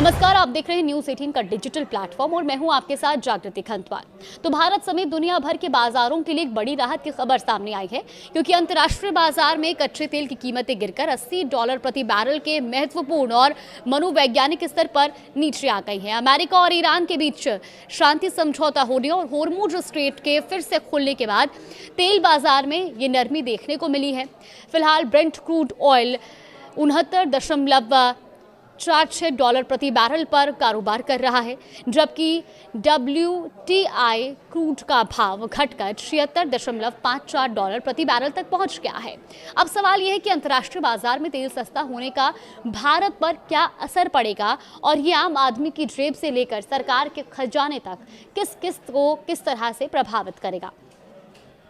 नमस्कार, आप देख रहे हैं न्यूज़ 18 का डिजिटल प्लेटफॉर्म और मैं हूं आपके साथ जागृति खंतवाल। तो भारत समेत दुनिया भर के बाजारों के लिए एक बड़ी राहत की खबर सामने आई है, क्योंकि अंतर्राष्ट्रीय बाजार में कच्चे तेल की कीमतें गिरकर $80 प्रति बैरल के महत्वपूर्ण और मनोवैज्ञानिक स्तर पर नीचे आ गई हैं। अमेरिका और ईरान के बीच शांति समझौता होने और होर्मुज स्ट्रेट के फिर से खुलने के बाद तेल बाजार में ये नरमी देखने को मिली है। फिलहाल ब्रेंट क्रूड ऑयल 69.46 प्रति बैरल पर कारोबार कर रहा है, जबकि WTI क्रूड का भाव घटकर $76.54 प्रति बैरल तक पहुंच गया है। अब सवाल यह है कि अंतर्राष्ट्रीय बाजार में तेल सस्ता होने का भारत पर क्या असर पड़ेगा और ये आम आदमी की जेब से लेकर सरकार के खजाने तक किस किस्त को किस तरह से प्रभावित करेगा।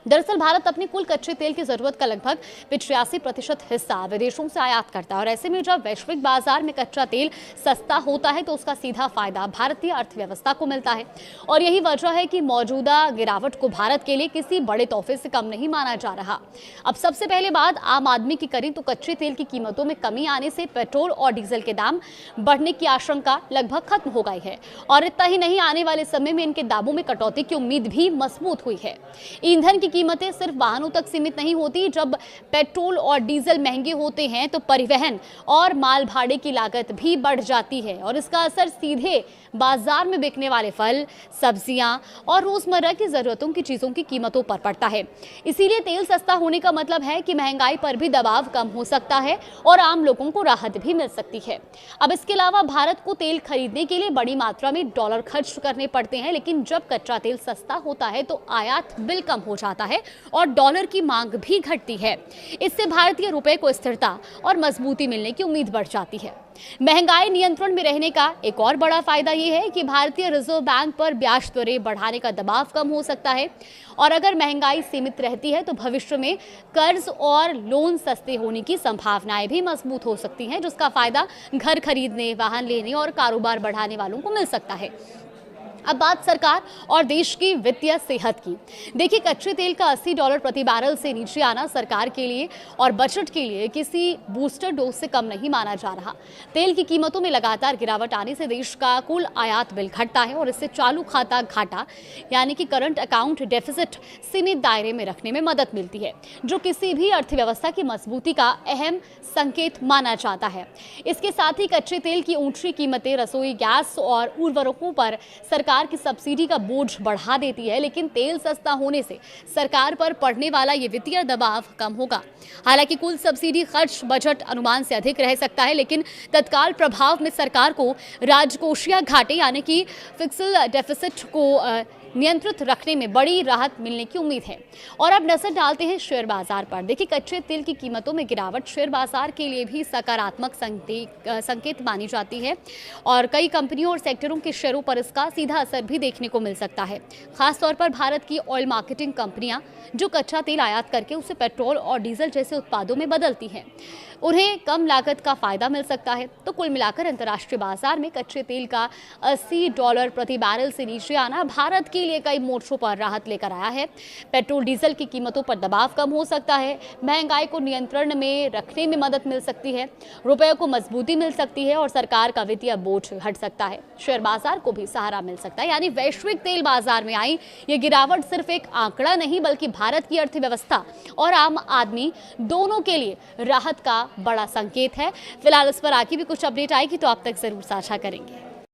दरअसल भारत अपनी कुल कच्चे तेल की जरूरत का लगभग 85% हिस्सा विदेशों से आयात करता है और ऐसे में जब वैश्विक बाजार में कच्चा तेल सस्ता होता है तो उसका सीधा फायदा भारतीय अर्थव्यवस्था को मिलता है। और यही वजह है कि मौजूदा गिरावट को भारत के लिए किसी बड़े तोहफे से कम नहीं माना जा रहा। अब सबसे पहले बात आम आदमी की करें तो कच्चे तेल की कीमतों में कमी आने से पेट्रोल और डीजल के दाम बढ़ने की आशंका लगभग खत्म हो गई है और इतना ही नहीं, आने वाले समय में इनके दामों में कटौती की उम्मीद भी मजबूत हुई है। ईंधन की कीमतें सिर्फ वाहनों तक सीमित नहीं होती। जब पेट्रोल और डीजल महंगे होते हैं तो परिवहन और माल भाड़े की लागत भी बढ़ जाती है और इसका असर सीधे बाजार में बिकने वाले फल, सब्जियां और रोजमर्रा की जरूरतों की चीजों की कीमतों पर पड़ता है। इसीलिए तेल सस्ता होने का मतलब है कि महंगाई पर भी दबाव कम हो सकता है और आम लोगों को राहत भी मिल सकती है। अब इसके अलावा भारत को तेल खरीदने के लिए बड़ी मात्रा में डॉलर खर्च करने पड़ते हैं, लेकिन जब कच्चा तेल सस्ता होता है तो आयात बिल कम हो जाता है और डॉलर की मांग भी घटती है। इससे भारतीय रुपए को स्थिरता और मजबूती मिलने की उम्मीद बढ़ जाती है। महंगाई नियंत्रण में रहने का एक और बड़ा फायदा यह है कि भारतीय रिजर्व बैंक पर ब्याज दरें बढ़ाने का दबाव कम हो सकता है और अगर महंगाई सीमित रहती है तो भविष्य में कर्ज और लोन सस्ते होने की संभावनाएं भी मजबूत हो सकती हैं, जिसका फायदा घर खरीदने, वाहन लेने और कारोबार बढ़ाने वालों को मिल सकता है। अब बात सरकार और देश की वित्तीय सेहत की। देखिए, कच्चे तेल का $80 प्रति बैरल से नीचे आना सरकार के लिए और बजट के लिए किसी बूस्टर डोज से कम नहीं माना जा रहा। तेल की कीमतों में लगातार गिरावट आने से देश का कुल आयात बिल घटता है और इससे चालू खाता घाटा यानी कि करंट अकाउंट डेफिसिट सीमित दायरे में रखने में मदद मिलती है, जो किसी भी अर्थव्यवस्था की मजबूती का अहम संकेत माना जाता है। इसके साथ ही कच्चे तेल की ऊंची कीमतें रसोई गैस और उर्वरकों पर सरकार की सब्सिडी का बोझ बढ़ा देती है, लेकिन तेल सस्ता होने से सरकार पर पड़ने वाला ये वित्तीय दबाव कम होगा। हालांकि कुल सब्सिडी खर्च बजट अनुमान से अधिक रह सकता है, लेकिन तत्काल प्रभाव में सरकार को राजकोषीय घाटे यानी कि फिस्कल डेफिसिट को नियंत्रित रखने में बड़ी राहत मिलने की उम्मीद है। और अब नजर डालते हैं शेयर बाजार पर। देखिए, कच्चे तेल की कीमतों में गिरावट शेयर बाजार के लिए भी सकारात्मक संकेत मानी जाती है और कई कंपनियों और सेक्टरों के शेयरों पर इसका सीधा असर भी देखने को मिल सकता है। खासतौर पर भारत की ऑयल मार्केटिंग कंपनियां जो कच्चा तेल आयात करके उसे पेट्रोल और डीजल जैसे उत्पादों में बदलती हैं, उन्हें कम लागत का फायदा मिल सकता है। तो कुल मिलाकर अंतर्राष्ट्रीय बाजार में कच्चे तेल का $80 प्रति बैरल से नीचे आना भारत के लिए कई मोर्चों पर राहत लेकर आया है। पेट्रोल डीजल की कीमतों पर दबाव कम हो सकता है, महंगाई को नियंत्रण में रखने में मदद मिल सकती है, रुपये को मजबूती मिल सकती है और सरकार का वित्तीय बोझ हट सकता है। शेयर बाजार को भी सहारा मिल सकता है। यानी वैश्विक तेल बाजार में आई ये गिरावट सिर्फ एक आंकड़ा नहीं, बल्कि भारत की अर्थव्यवस्था और आम आदमी दोनों के लिए राहत का बड़ा संकेत है। फिलहाल इस पर आगे भी कुछ अपडेट आएगी तो आप तक जरूर साझा करेंगे।